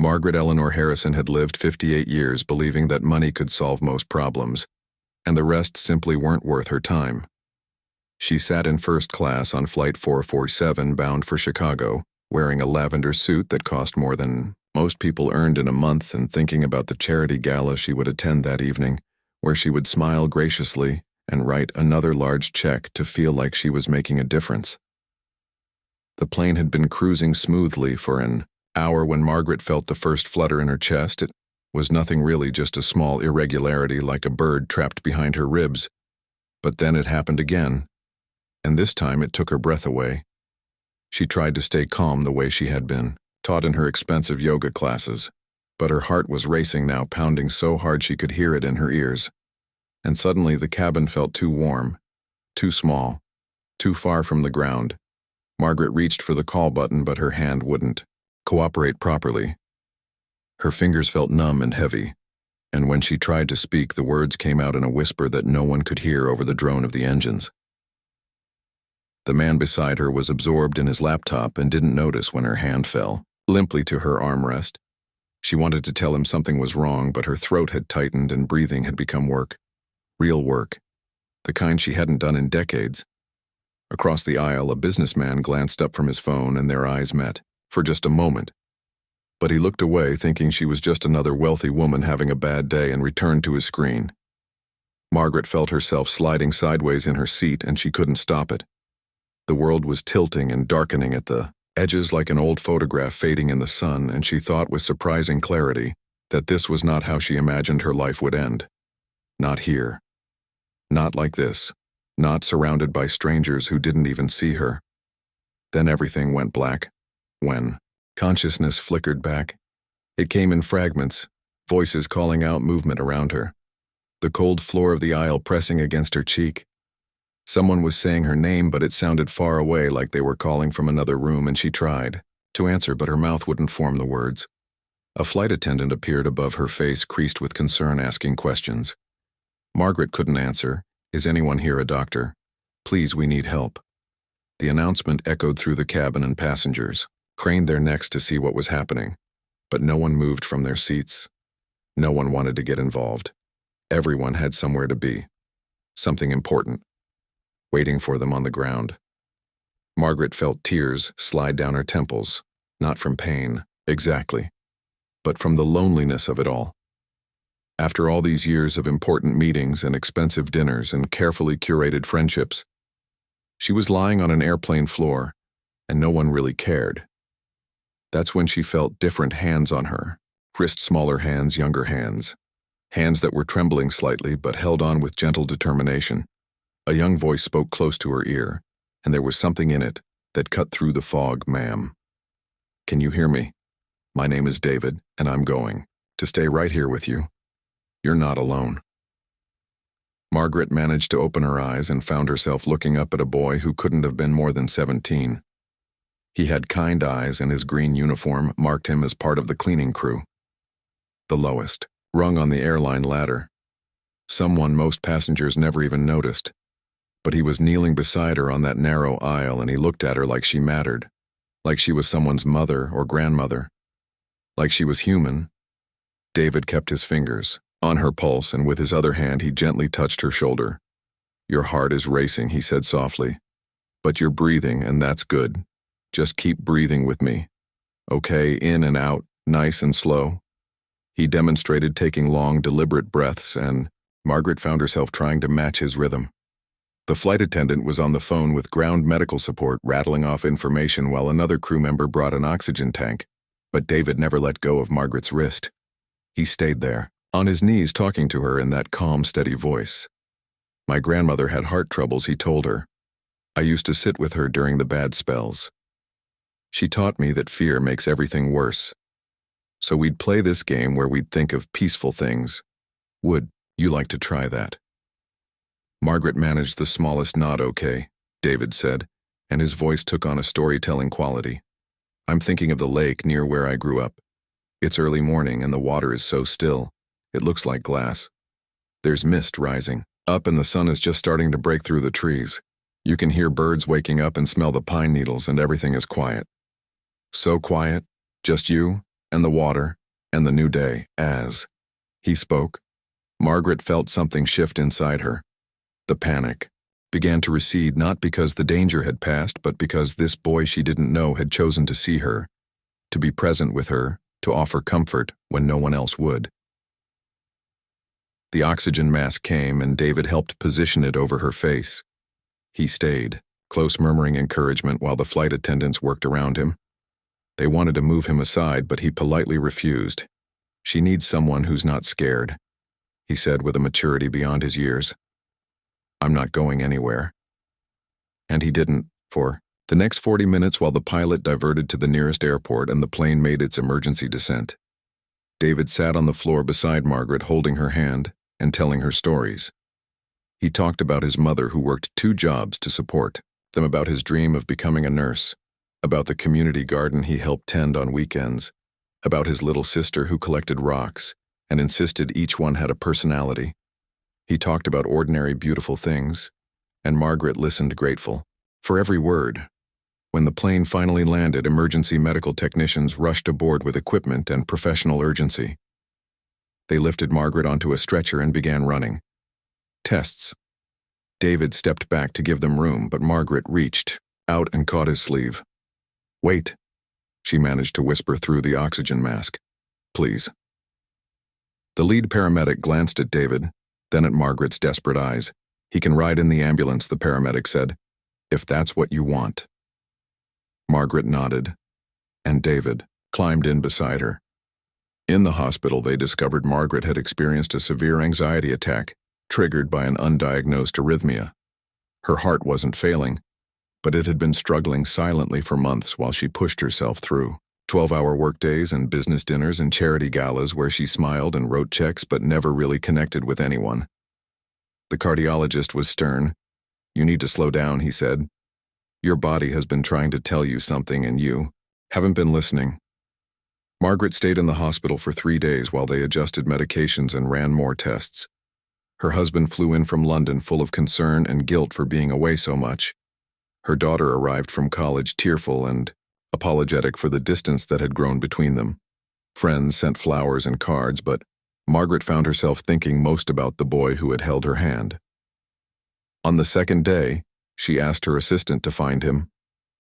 Margaret Eleanor Harrison had lived 58 years believing that money could solve most problems, and the rest simply weren't worth her time. She sat in first class on Flight 447 bound for Chicago, wearing a lavender suit that cost more than most people earned in a month and thinking about the charity gala she would attend that evening, where she would smile graciously and write another large check to feel like she was making a difference. The plane had been cruising smoothly for an hour when Margaret felt the first flutter in her chest. It was nothing really, just a small irregularity like a bird trapped behind her ribs. But then it happened again, and this time it took her breath away. She tried to stay calm the way she had been, taught in her expensive yoga classes, but her heart was racing now, pounding so hard she could hear it in her ears. And suddenly the cabin felt too warm, too small, too far from the ground. Margaret reached for the call button, but her hand wouldn't cooperate properly. Her fingers felt numb and heavy, and when she tried to speak, the words came out in a whisper that no one could hear over the drone of the engines. The man beside her was absorbed in his laptop and didn't notice when her hand fell limply to her armrest. She wanted to tell him something was wrong, but her throat had tightened and breathing had become work. Real work. The kind she hadn't done in decades. Across the aisle, a businessman glanced up from his phone and their eyes met, for just a moment. But he looked away, thinking she was just another wealthy woman having a bad day, and returned to his screen. Margaret felt herself sliding sideways in her seat, and she couldn't stop it. The world was tilting and darkening at the edges like an old photograph fading in the sun, and she thought with surprising clarity that this was not how she imagined her life would end. Not here. Not like this. Not surrounded by strangers who didn't even see her. Then everything went black. When consciousness flickered back, it came in fragments, voices calling out, movement around her. The cold floor of the aisle pressing against her cheek. Someone was saying her name, but it sounded far away, like they were calling from another room, and she tried to answer, but her mouth wouldn't form the words. A flight attendant appeared above her, face creased with concern, asking questions. Margaret couldn't answer. Is anyone here a doctor? Please, we need help. The announcement echoed through the cabin, and passengers craned their necks to see what was happening. But no one moved from their seats. No one wanted to get involved. Everyone had somewhere to be. Something important, waiting for them on the ground. Margaret felt tears slide down her temples, not from pain, exactly, but from the loneliness of it all. After all these years of important meetings and expensive dinners and carefully curated friendships, she was lying on an airplane floor, and no one really cared. That's when she felt different hands on her, wrist smaller hands, younger hands, hands that were trembling slightly but held on with gentle determination. A young voice spoke close to her ear, and there was something in it that cut through the fog. Ma'am, can you hear me? My name is David, and I'm going to stay right here with you. You're not alone. Margaret managed to open her eyes and found herself looking up at a boy who couldn't have been more than 17. He had kind eyes, and his green uniform marked him as part of the cleaning crew. The lowest rung on the airline ladder. Someone most passengers never even noticed. But he was kneeling beside her on that narrow aisle, and he looked at her like she mattered, like she was someone's mother or grandmother, like she was human. David kept his fingers on her pulse, and with his other hand he gently touched her shoulder. Your heart is racing, he said softly, but you're breathing, and that's good. Just keep breathing with me. Okay, in and out, nice and slow. He demonstrated, taking long, deliberate breaths, and Margaret found herself trying to match his rhythm. The flight attendant was on the phone with ground medical support, rattling off information while another crew member brought an oxygen tank, but David never let go of Margaret's wrist. He stayed there, on his knees, talking to her in that calm, steady voice. My grandmother had heart troubles, he told her. I used to sit with her during the bad spells. She taught me that fear makes everything worse. So we'd play this game where we'd think of peaceful things. Would you like to try that? Margaret managed the smallest nod. Okay, David said, and his voice took on a storytelling quality. I'm thinking of the lake near where I grew up. It's early morning and the water is so still, it looks like glass. There's mist rising up and the sun is just starting to break through the trees. You can hear birds waking up and smell the pine needles, and everything is quiet. So quiet, just you and the water, and the new day. As he spoke, Margaret felt something shift inside her. The panic began to recede, not because the danger had passed, but because this boy she didn't know had chosen to see her, to be present with her, to offer comfort when no one else would. The oxygen mask came, and David helped position it over her face. He stayed, close, murmuring encouragement while the flight attendants worked around him. They wanted to move him aside, but he politely refused. "She needs someone who's not scared," he said with a maturity beyond his years. "I'm not going anywhere." And he didn't, for the next 40 minutes while the pilot diverted to the nearest airport and the plane made its emergency descent. David sat on the floor beside Margaret, holding her hand and telling her stories. He talked about his mother who worked 2 jobs to support them, about his dream of becoming a nurse, about the community garden he helped tend on weekends, about his little sister who collected rocks and insisted each one had a personality. He talked about ordinary, beautiful things, and Margaret listened, grateful for every word. When the plane finally landed, emergency medical technicians rushed aboard with equipment and professional urgency. They lifted Margaret onto a stretcher and began running tests. David stepped back to give them room, but Margaret reached out and caught his sleeve. "Wait," she managed to whisper through the oxygen mask. "Please." The lead paramedic glanced at David, then at Margaret's desperate eyes. "He can ride in the ambulance," the paramedic said, "if that's what you want." Margaret nodded, and David climbed in beside her. In the hospital, they discovered Margaret had experienced a severe anxiety attack, triggered by an undiagnosed arrhythmia. Her heart wasn't failing, but it had been struggling silently for months while she pushed herself through 12-hour workdays and business dinners and charity galas where she smiled and wrote checks but never really connected with anyone. The cardiologist was stern. "You need to slow down," he said. "Your body has been trying to tell you something and you haven't been listening." Margaret stayed in the hospital for 3 days while they adjusted medications and ran more tests. Her husband flew in from London full of concern and guilt for being away so much. Her daughter arrived from college tearful and apologetic for the distance that had grown between them. Friends sent flowers and cards, but Margaret found herself thinking most about the boy who had held her hand. On the second day, she asked her assistant to find him.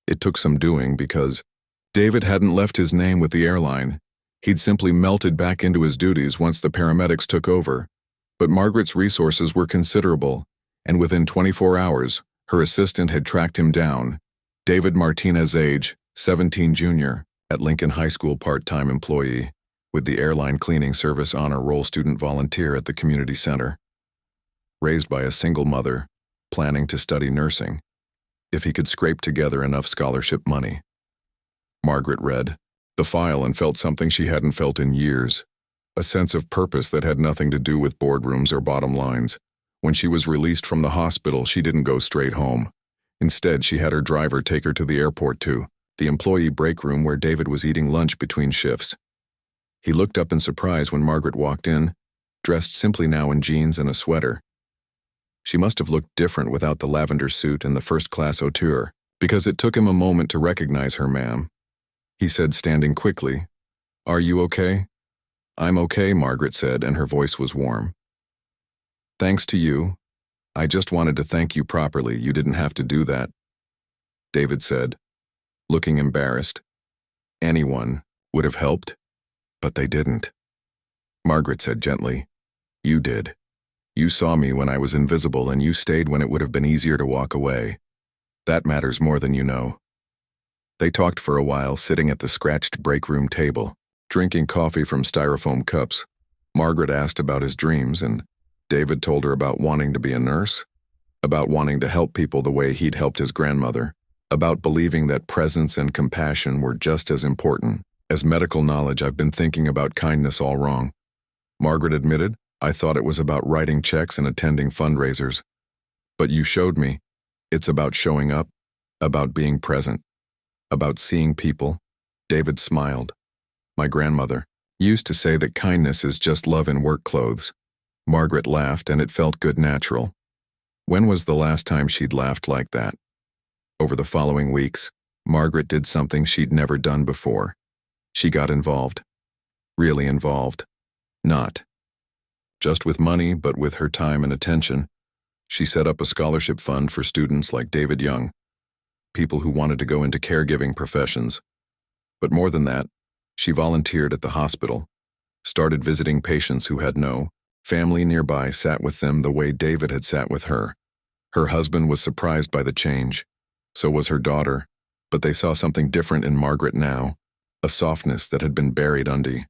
It took some doing because David hadn't left his name with the airline. He'd simply melted back into his duties once the paramedics took over. But Margaret's resources were considerable, and within 24 hours, her assistant had tracked him down. David Martinez, age 17, junior, at Lincoln High School, part-time employee, with the airline cleaning service, honor roll student, volunteer at the community center. Raised by a single mother, planning to study nursing, if he could scrape together enough scholarship money. Margaret read the file and felt something she hadn't felt in years, a sense of purpose that had nothing to do with boardrooms or bottom lines. When she was released from the hospital, she didn't go straight home. Instead, she had her driver take her to the airport to the employee break room where David was eating lunch between shifts. He looked up in surprise when Margaret walked in, dressed simply now in jeans and a sweater. She must have looked different without the lavender suit and the first-class hauteur, because it took him a moment to recognize her. "Ma'am," he said, standing quickly. "Are you okay?" "I'm okay," Margaret said, and her voice was warm. "Thanks to you. I just wanted to thank you properly. You didn't have to do that," David said, looking embarrassed. "Anyone would have helped, but they didn't." Margaret said gently, "You did. You saw me when I was invisible, and you stayed when it would have been easier to walk away. That matters more than you know." They talked for a while, sitting at the scratched break room table, drinking coffee from styrofoam cups. Margaret asked about his dreams, and David told her about wanting to be a nurse, about wanting to help people the way he'd helped his grandmother, about believing that presence and compassion were just as important as medical knowledge. "I've been thinking about kindness all wrong," Margaret admitted. "I thought it was about writing checks and attending fundraisers. But you showed me. It's about showing up, about being present, about seeing people." David smiled. "My grandmother used to say that kindness is just love in work clothes." Margaret laughed, and it felt good, natural. When was the last time she'd laughed like that? Over the following weeks, Margaret did something she'd never done before. She got involved. really involved. Not just with money, but with her time and attention. She set up a scholarship fund for students like David Young, people who wanted to go into caregiving professions. But more than that, she volunteered at the hospital, started visiting patients who had no family nearby, sat with them the way David had sat with her. Her husband was surprised by the change. So was her daughter, but they saw something different in Margaret now, a softness that had been buried under